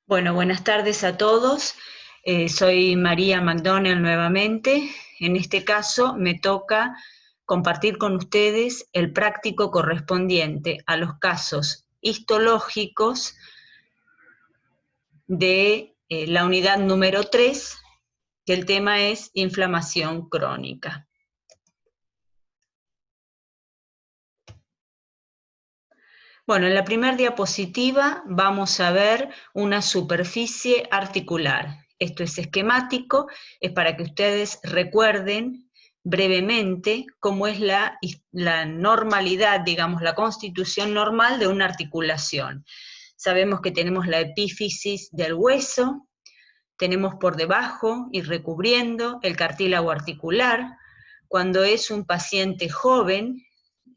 Bueno, buenas tardes a todos. Soy María McDonnell nuevamente. En este caso me toca compartir con ustedes el práctico correspondiente a los casos histológicos de la unidad número 3, que el tema es inflamación crónica. Bueno, en la primera diapositiva vamos a ver una superficie articular. Esto es esquemático, es para que ustedes recuerden brevemente cómo es la normalidad, digamos, la constitución normal de una articulación. Sabemos que tenemos la epífisis del hueso, tenemos por debajo y recubriendo el cartílago articular. Cuando es un paciente joven,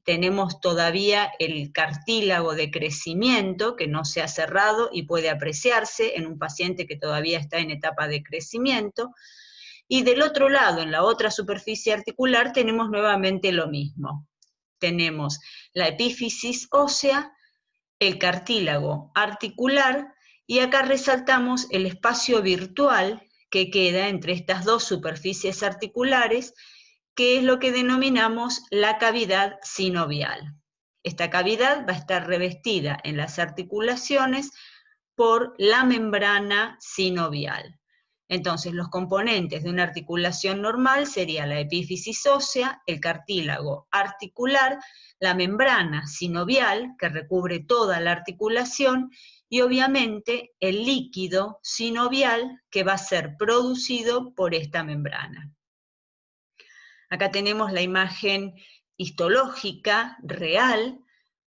tenemos todavía el cartílago de crecimiento que no se ha cerrado y puede apreciarse en un paciente que todavía está en etapa de crecimiento. Y del otro lado, en la otra superficie articular, tenemos nuevamente lo mismo. Tenemos la epífisis ósea, el cartílago articular, y acá resaltamos el espacio virtual que queda entre estas dos superficies articulares, que es lo que denominamos la cavidad sinovial. Esta cavidad va a estar revestida en las articulaciones por la membrana sinovial. Entonces, los componentes de una articulación normal serían la epífisis ósea, el cartílago articular, la membrana sinovial, que recubre toda la articulación, y obviamente el líquido sinovial, que va a ser producido por esta membrana. Acá tenemos la imagen histológica real,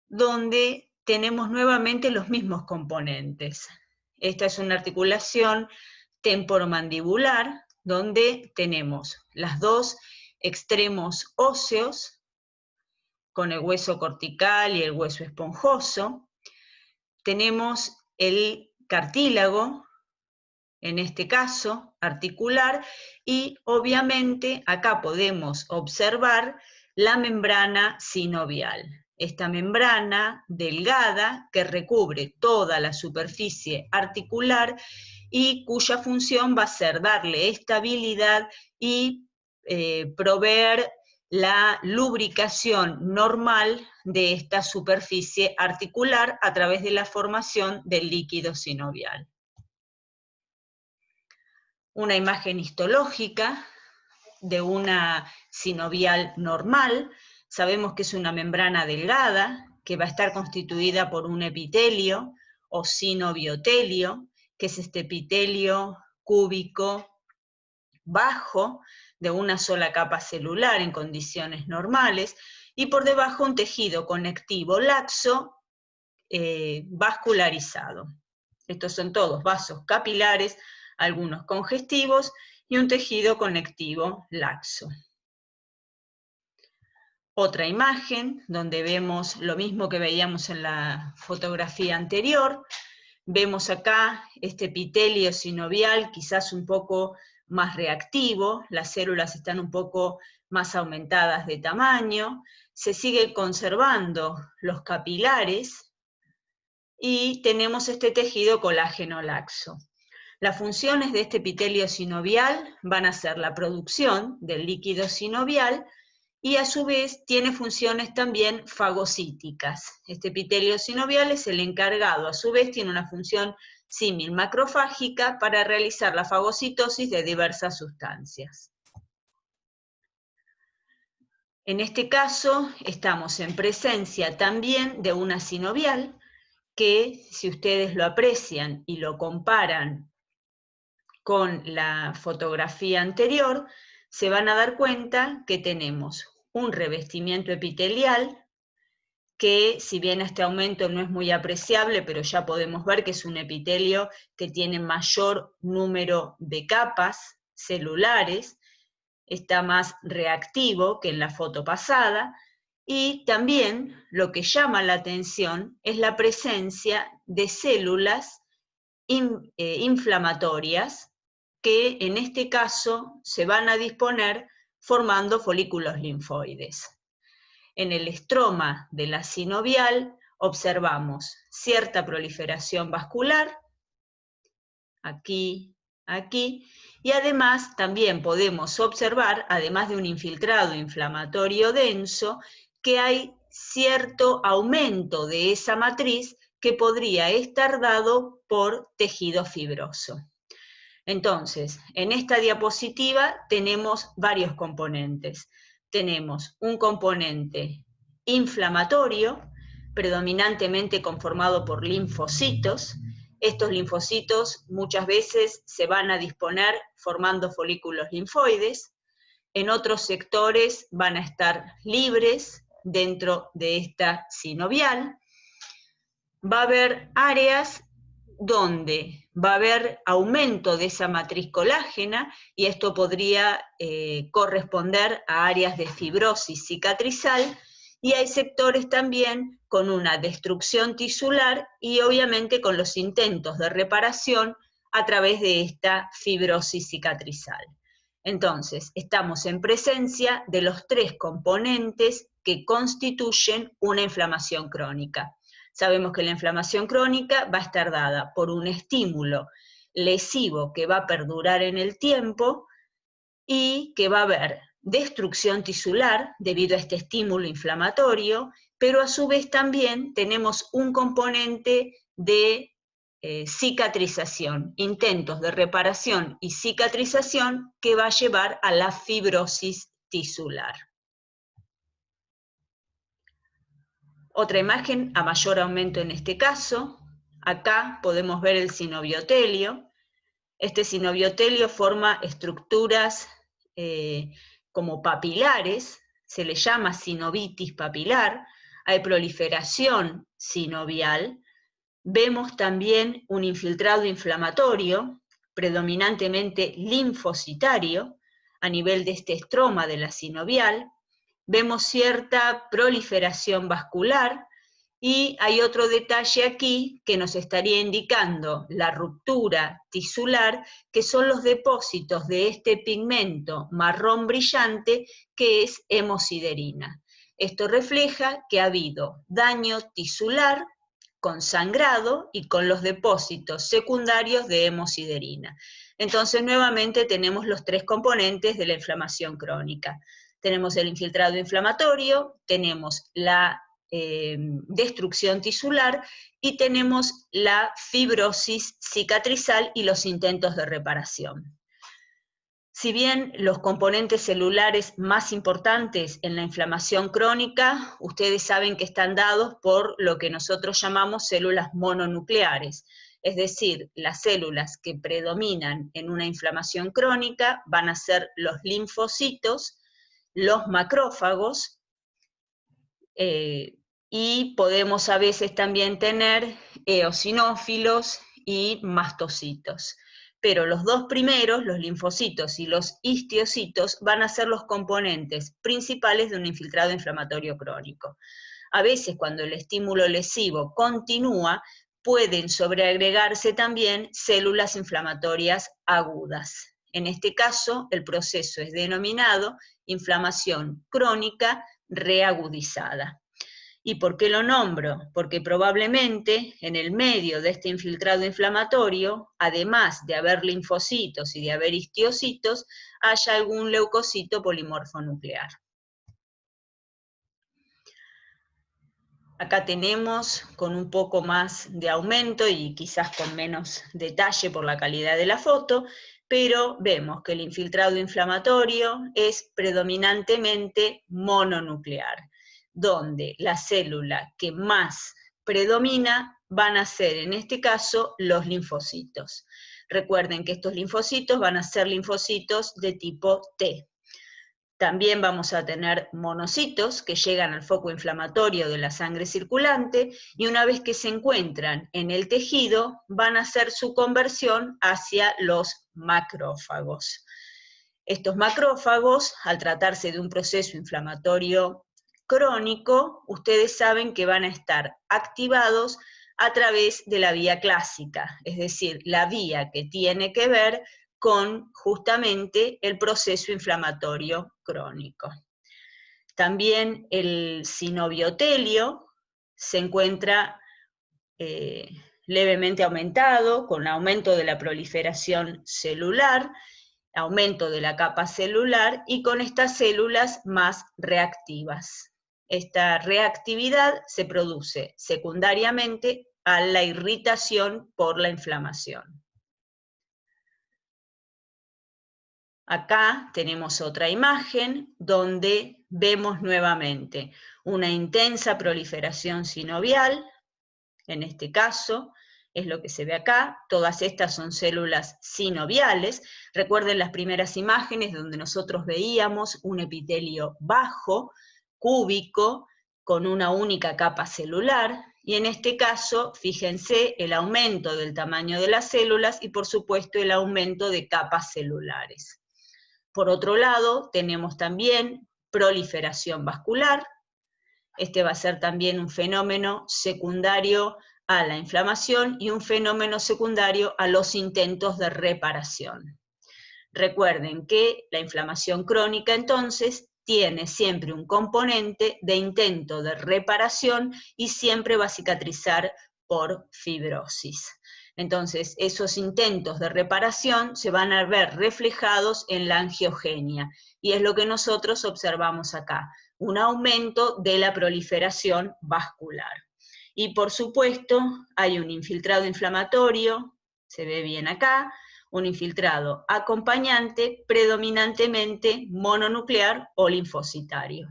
donde tenemos nuevamente los mismos componentes. Esta es una articulación temporomandibular, donde tenemos los dos extremos óseos, con el hueso cortical y el hueso esponjoso. Tenemos el cartílago, en este caso articular, y obviamente acá podemos observar la membrana sinovial. Esta membrana delgada que recubre toda la superficie articular y cuya función va a ser darle estabilidad y proveer la lubricación normal de esta superficie articular a través de la formación del líquido sinovial. Una imagen histológica de una sinovial normal. Sabemos que es una membrana delgada, que va a estar constituida por un epitelio o sinobiotelio, que es este epitelio cúbico bajo, de una sola capa celular en condiciones normales, y por debajo un tejido conectivo laxo vascularizado. Estos son todos vasos capilares, algunos congestivos, y un tejido conectivo laxo. Otra imagen donde vemos lo mismo que veíamos en la fotografía anterior. Vemos acá este epitelio sinovial quizás un poco más reactivo, las células están un poco más aumentadas de tamaño, se siguen conservando los capilares y tenemos este tejido colágeno laxo. Las funciones de este epitelio sinovial van a ser la producción del líquido sinovial y a su vez tiene funciones también fagocíticas. Este epitelio sinovial es el encargado, a su vez tiene una función símil macrofágica para realizar la fagocitosis de diversas sustancias. En este caso estamos en presencia también de una sinovial que, si ustedes lo aprecian y lo comparan con la fotografía anterior, se van a dar cuenta que tenemos un revestimiento epitelial que, si bien este aumento no es muy apreciable, pero ya podemos ver que es un epitelio que tiene mayor número de capas celulares, está más reactivo que en la foto pasada, y también lo que llama la atención es la presencia de células inflamatorias que en este caso se van a disponer formando folículos linfoides. En el estroma de la sinovial observamos cierta proliferación vascular aquí, aquí, y además también podemos observar, además de un infiltrado inflamatorio denso, que hay cierto aumento de esa matriz que podría estar dado por tejido fibroso. Entonces, en esta diapositiva tenemos varios componentes. Tenemos un componente inflamatorio, predominantemente conformado por linfocitos. Estos linfocitos muchas veces se van a disponer formando folículos linfoides. En otros sectores van a estar libres dentro de esta sinovial. Va a haber áreas donde va a haber aumento de esa matriz colágena y esto podría corresponder a áreas de fibrosis cicatrizal, y hay sectores también con una destrucción tisular y obviamente con los intentos de reparación a través de esta fibrosis cicatrizal. Entonces, estamos en presencia de los tres componentes que constituyen una inflamación crónica. Sabemos que la inflamación crónica va a estar dada por un estímulo lesivo que va a perdurar en el tiempo y que va a haber destrucción tisular debido a este estímulo inflamatorio, pero a su vez también tenemos un componente de cicatrización, intentos de reparación y cicatrización que va a llevar a la fibrosis tisular. Otra imagen a mayor aumento en este caso. Acá podemos ver el sinobiotelio. Este sinobiotelio forma estructuras como papilares, se le llama sinovitis papilar, hay proliferación sinovial. Vemos también un infiltrado inflamatorio, predominantemente linfocitario, a nivel de este estroma de la sinovial. Vemos cierta proliferación vascular, y hay otro detalle aquí que nos estaría indicando la ruptura tisular, que son los depósitos de este pigmento marrón brillante que es hemosiderina. Esto refleja que ha habido daño tisular con sangrado y con los depósitos secundarios de hemosiderina. Entonces, nuevamente tenemos los tres componentes de la inflamación crónica. Tenemos el infiltrado inflamatorio, tenemos la destrucción tisular y tenemos la fibrosis cicatrizal y los intentos de reparación. Si bien los componentes celulares más importantes en la inflamación crónica, ustedes saben que están dados por lo que nosotros llamamos células mononucleares, es decir, las células que predominan en una inflamación crónica van a ser los linfocitos, los macrófagos, y podemos a veces también tener eosinófilos y mastocitos. Pero los dos primeros, los linfocitos y los histiocitos, van a ser los componentes principales de un infiltrado inflamatorio crónico. A veces, cuando el estímulo lesivo continúa, pueden sobreagregarse también células inflamatorias agudas. En este caso, el proceso es denominado inflamación crónica reagudizada. ¿Y por qué lo nombro? Porque probablemente en el medio de este infiltrado inflamatorio, además de haber linfocitos y de haber histiocitos, haya algún leucocito polimorfo nuclear. Acá tenemos con un poco más de aumento y quizás con menos detalle por la calidad de la foto, pero vemos que el infiltrado inflamatorio es predominantemente mononuclear, donde la célula que más predomina van a ser, en este caso, los linfocitos. Recuerden que estos linfocitos van a ser linfocitos de tipo T. También vamos a tener monocitos que llegan al foco inflamatorio de la sangre circulante y una vez que se encuentran en el tejido van a hacer su conversión hacia los macrófagos. Estos macrófagos, al tratarse de un proceso inflamatorio crónico, ustedes saben que van a estar activados a través de la vía clásica, es decir, la vía que tiene que ver con justamente el proceso inflamatorio crónico. También el sinobiotelio se encuentra levemente aumentado con aumento de la proliferación celular, aumento de la capa celular y con estas células más reactivas. Esta reactividad se produce secundariamente a la irritación por la inflamación. Acá tenemos otra imagen donde vemos nuevamente una intensa proliferación sinovial. En este caso, es lo que se ve acá, todas estas son células sinoviales. Recuerden las primeras imágenes donde nosotros veíamos un epitelio bajo, cúbico, con una única capa celular, y en este caso, fíjense el aumento del tamaño de las células y por supuesto el aumento de capas celulares. Por otro lado, tenemos también proliferación vascular. Este va a ser también un fenómeno secundario a la inflamación y un fenómeno secundario a los intentos de reparación. Recuerden que la inflamación crónica entonces tiene siempre un componente de intento de reparación y siempre va a cicatrizar por fibrosis. Entonces, esos intentos de reparación se van a ver reflejados en la angiogenia, y es lo que nosotros observamos acá, un aumento de la proliferación vascular. Y por supuesto, hay un infiltrado inflamatorio, se ve bien acá, un infiltrado acompañante predominantemente mononuclear o linfocitario.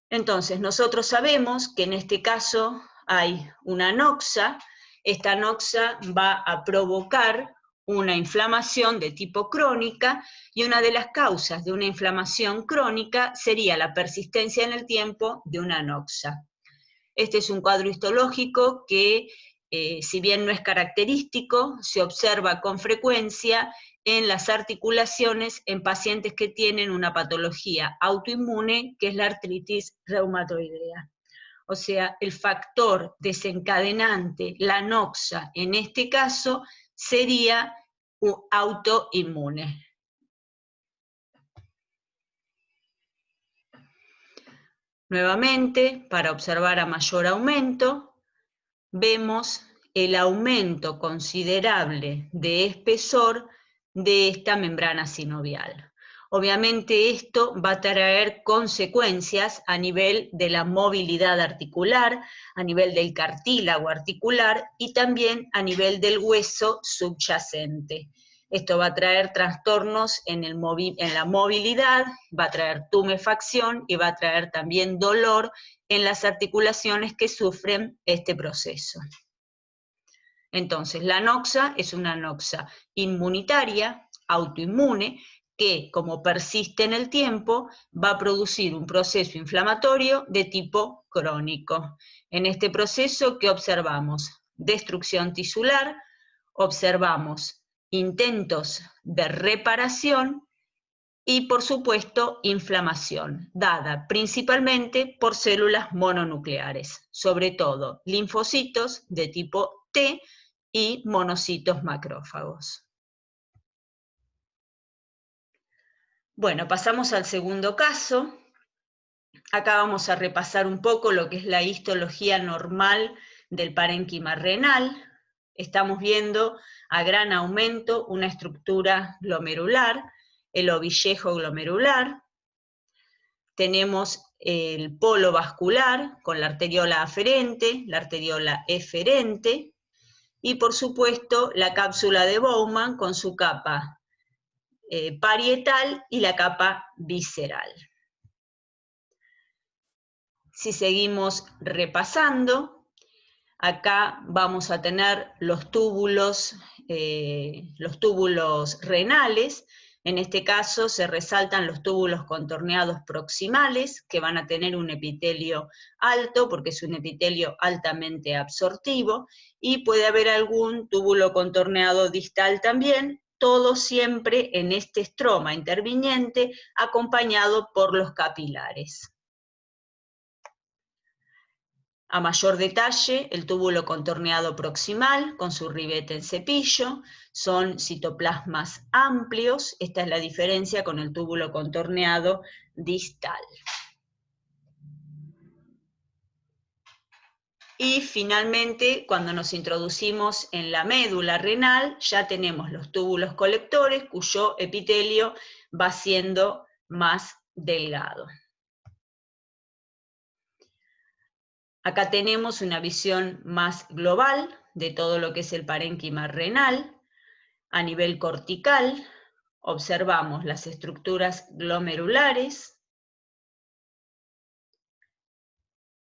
Entonces, nosotros sabemos que en este caso hay una anoxa. Esta anoxa va a provocar una inflamación de tipo crónica, y una de las causas de una inflamación crónica sería la persistencia en el tiempo de una anoxa. Este es un cuadro histológico que, si bien no es característico, se observa con frecuencia en las articulaciones en pacientes que tienen una patología autoinmune, que es la artritis reumatoidea. O sea, el factor desencadenante, la anoxa, en este caso, sería autoinmune. Nuevamente, para observar a mayor aumento, vemos el aumento considerable de espesor de esta membrana sinovial. Obviamente esto va a traer consecuencias a nivel de la movilidad articular, a nivel del cartílago articular y también a nivel del hueso subyacente. Esto va a traer trastornos en la movilidad, va a traer tumefacción y va a traer también dolor en las articulaciones que sufren este proceso. Entonces, la anoxa es una anoxa inmunitaria, autoinmune, que como persiste en el tiempo, va a producir un proceso inflamatorio de tipo crónico. En este proceso, ¿qué observamos? Destrucción tisular, observamos intentos de reparación y, por supuesto, inflamación, dada principalmente por células mononucleares, sobre todo linfocitos de tipo T y monocitos macrófagos. Bueno, pasamos al segundo caso. Acá vamos a repasar un poco lo que es la histología normal del parénquima renal. Estamos viendo a gran aumento una estructura glomerular, el ovillejo glomerular. Tenemos el polo vascular con la arteriola aferente, la arteriola eferente, y por supuesto la cápsula de Bowman con su capa parietal y la capa visceral. Si seguimos repasando, acá vamos a tener los túbulos renales. En este caso se resaltan los túbulos contorneados proximales, que van a tener un epitelio alto, porque es un epitelio altamente absortivo, y puede haber algún túbulo contorneado distal también, todo siempre en este estroma interviniente, acompañado por los capilares. A mayor detalle, el túbulo contorneado proximal con su ribete en cepillo, son citoplasmas amplios. Esta es la diferencia con el túbulo contorneado distal. Y finalmente, cuando nos introducimos en la médula renal, ya tenemos los túbulos colectores cuyo epitelio va siendo más delgado. Acá tenemos una visión más global de todo lo que es el parénquima renal. A nivel cortical, observamos las estructuras glomerulares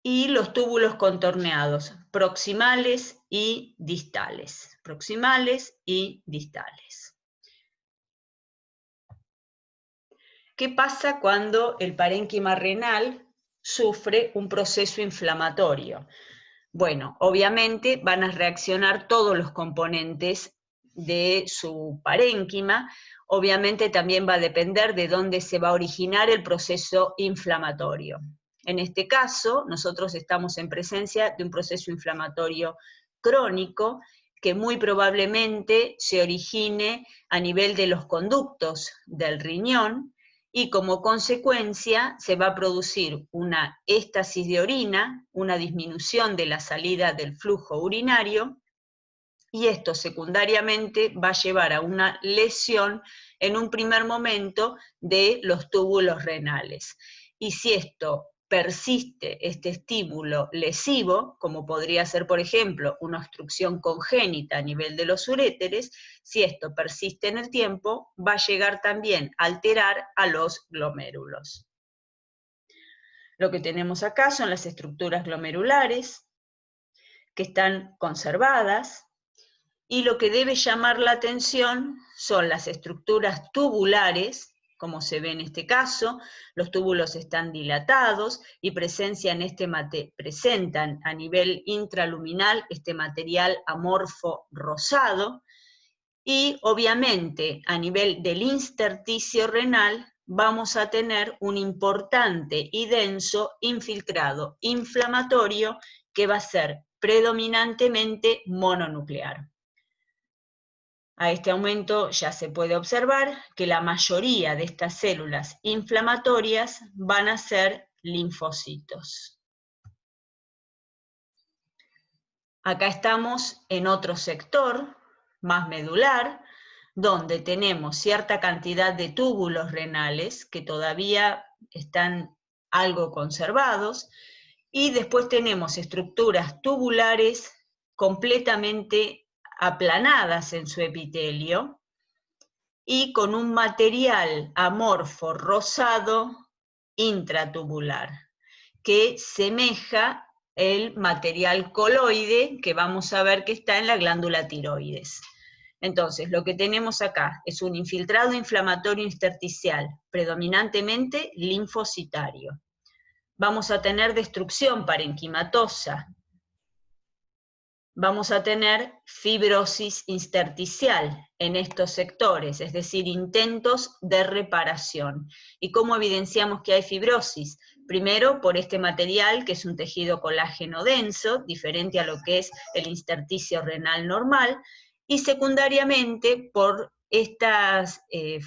y los túbulos contorneados, proximales y distales. Proximales y distales. ¿Qué pasa cuando el parénquima renal sufre un proceso inflamatorio? Bueno, obviamente van a reaccionar todos los componentes de su parénquima, obviamente también va a depender de dónde se va a originar el proceso inflamatorio. En este caso, nosotros estamos en presencia de un proceso inflamatorio crónico que muy probablemente se origine a nivel de los conductos del riñón, y como consecuencia se va a producir una éstasis de orina, una disminución de la salida del flujo urinario, y esto secundariamente va a llevar a una lesión en un primer momento de los túbulos renales. Y si esto persiste, este estímulo lesivo, como podría ser, por ejemplo, una obstrucción congénita a nivel de los uréteres, si esto persiste en el tiempo, va a llegar también a alterar a los glomérulos. Lo que tenemos acá son las estructuras glomerulares, que están conservadas, y lo que debe llamar la atención son las estructuras tubulares, como se ve en este caso. Los túbulos están dilatados y presentan a nivel intraluminal este material amorfo rosado, y obviamente a nivel del intersticio renal vamos a tener un importante y denso infiltrado inflamatorio que va a ser predominantemente mononuclear. A este aumento ya se puede observar que la mayoría de estas células inflamatorias van a ser linfocitos. Acá estamos en otro sector, más medular, donde tenemos cierta cantidad de túbulos renales que todavía están algo conservados, y después tenemos estructuras tubulares completamente aplanadas en su epitelio y con un material amorfo rosado intratubular que semeja el material coloide que vamos a ver que está en la glándula tiroides. Entonces, lo que tenemos acá es un infiltrado inflamatorio intersticial, predominantemente linfocitario. Vamos a tener destrucción parenquimatosa, vamos a tener fibrosis intersticial en estos sectores, es decir, intentos de reparación. ¿Y cómo evidenciamos que hay fibrosis? Primero, por este material, que es un tejido colágeno denso, diferente a lo que es el intersticio renal normal, y secundariamente por estas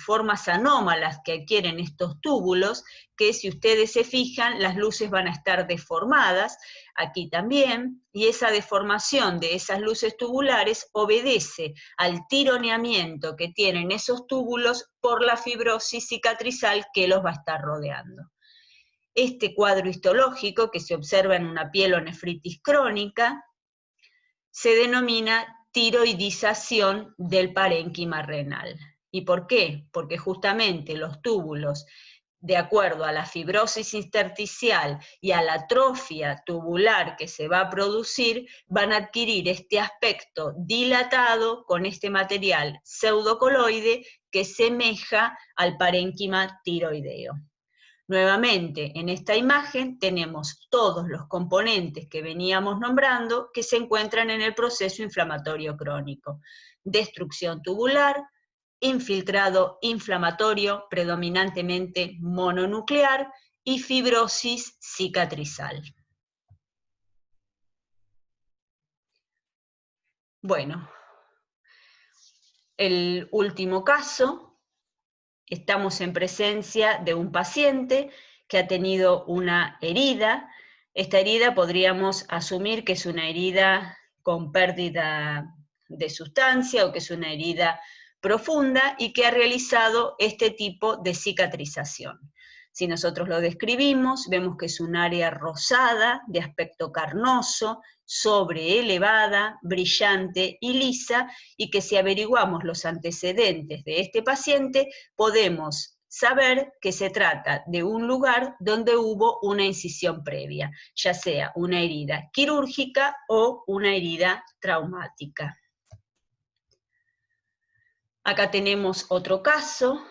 formas anómalas que adquieren estos túbulos, que si ustedes se fijan, las luces van a estar deformadas, aquí también, y esa deformación de esas luces tubulares obedece al tironeamiento que tienen esos túbulos por la fibrosis cicatrizal que los va a estar rodeando. Este cuadro histológico, que se observa en una pielonefritis crónica, se denomina tiroidización del parénquima renal. ¿Y por qué? Porque justamente los túbulos, de acuerdo a la fibrosis intersticial y a la atrofia tubular que se va a producir, van a adquirir este aspecto dilatado con este material pseudocoloide que semeja al parénquima tiroideo. Nuevamente, en esta imagen tenemos todos los componentes que veníamos nombrando que se encuentran en el proceso inflamatorio crónico. Destrucción tubular, infiltrado inflamatorio predominantemente mononuclear y fibrosis cicatrizal. Bueno, el último caso. Estamos en presencia de un paciente que ha tenido una herida Esta herida podríamos asumir que es una herida con pérdida de sustancia o que es una herida profunda y que ha realizado este tipo de cicatrización. Si nosotros lo describimos, vemos que es un área rosada, de aspecto carnoso, sobreelevada, brillante y lisa, y que si averiguamos los antecedentes de este paciente, podemos saber que se trata de un lugar donde hubo una incisión previa, ya sea una herida quirúrgica o una herida traumática. Acá tenemos otro caso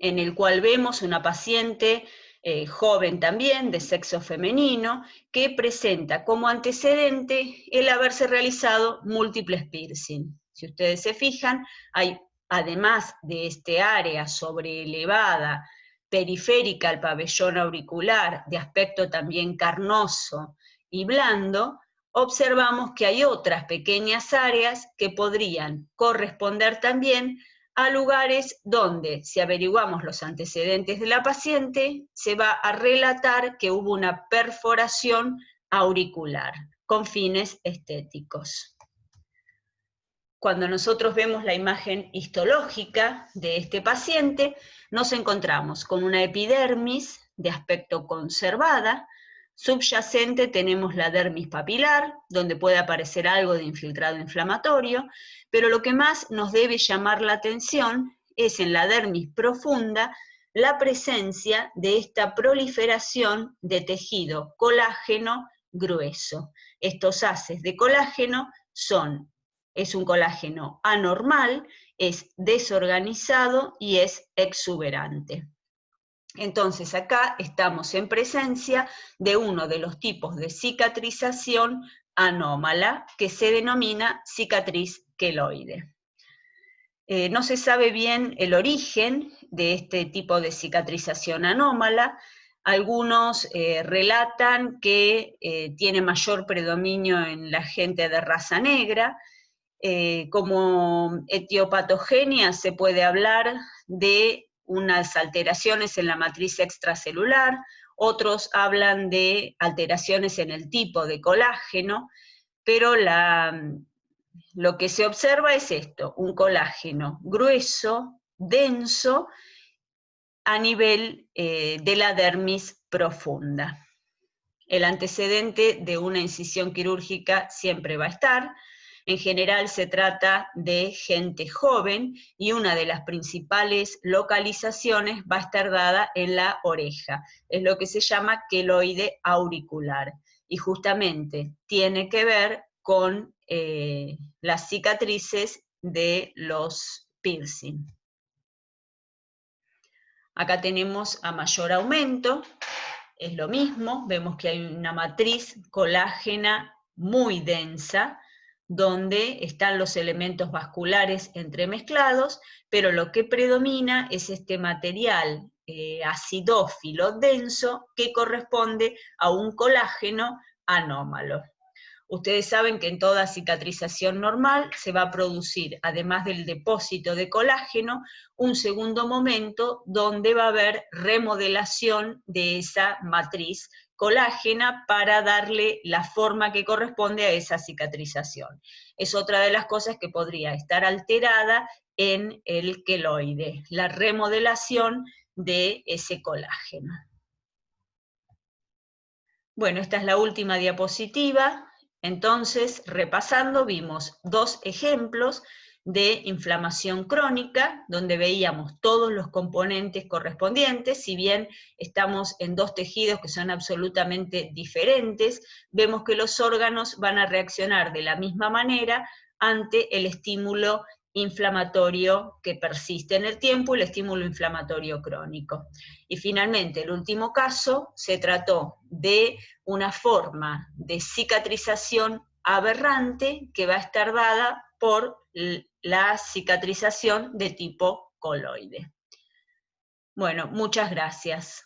en el cual vemos una paciente joven también, de sexo femenino, que presenta como antecedente el haberse realizado múltiples piercing. Si ustedes se fijan, hay, además de este área sobreelevada, periférica al pabellón auricular, de aspecto también carnoso y blando, observamos que hay otras pequeñas áreas que podrían corresponder también a lugares donde, si averiguamos los antecedentes de la paciente, se va a relatar que hubo una perforación auricular con fines estéticos. Cuando nosotros vemos la imagen histológica de este paciente, nos encontramos con una epidermis de aspecto conservada. Subyacente tenemos la dermis papilar, donde puede aparecer algo de infiltrado inflamatorio, pero lo que más nos debe llamar la atención es en la dermis profunda la presencia de esta proliferación de tejido colágeno grueso. Estos haces de colágeno es un colágeno anormal, es desorganizado y es exuberante. Entonces acá estamos en presencia de uno de los tipos de cicatrización anómala que se denomina cicatriz queloide. No se sabe bien el origen de este tipo de cicatrización anómala. Algunos relatan que tiene mayor predominio en la gente de raza negra. Como etiopatogenia se puede hablar de unas alteraciones en la matriz extracelular, otros hablan de alteraciones en el tipo de colágeno, pero lo que se observa es esto, un colágeno grueso, denso, a nivel de la dermis profunda. El antecedente de una incisión quirúrgica siempre va a estar. En general se trata de gente joven y una de las principales localizaciones va a estar dada en la oreja. Es lo que se llama queloide auricular y justamente tiene que ver con las cicatrices de los piercing. Acá tenemos a mayor aumento. Es lo mismo, vemos que hay una matriz colágena muy densa, donde están los elementos vasculares entremezclados, pero lo que predomina es este material acidófilo denso que corresponde a un colágeno anómalo. Ustedes saben que en toda cicatrización normal se va a producir, además del depósito de colágeno, un segundo momento donde va a haber remodelación de esa matriz colágena para darle la forma que corresponde a esa cicatrización. Es otra de las cosas que podría estar alterada en el queloide, la remodelación de ese colágeno. Bueno, esta es la última diapositiva. Entonces, repasando, vimos dos ejemplos de inflamación crónica, donde veíamos todos los componentes correspondientes. Si bien estamos en dos tejidos que son absolutamente diferentes, vemos que los órganos van a reaccionar de la misma manera ante el estímulo inflamatorio que persiste en el tiempo, el estímulo inflamatorio crónico. Y finalmente, el último caso se trató de una forma de cicatrización aberrante que va a estar dada por la cicatrización de tipo coloide. Bueno, muchas gracias.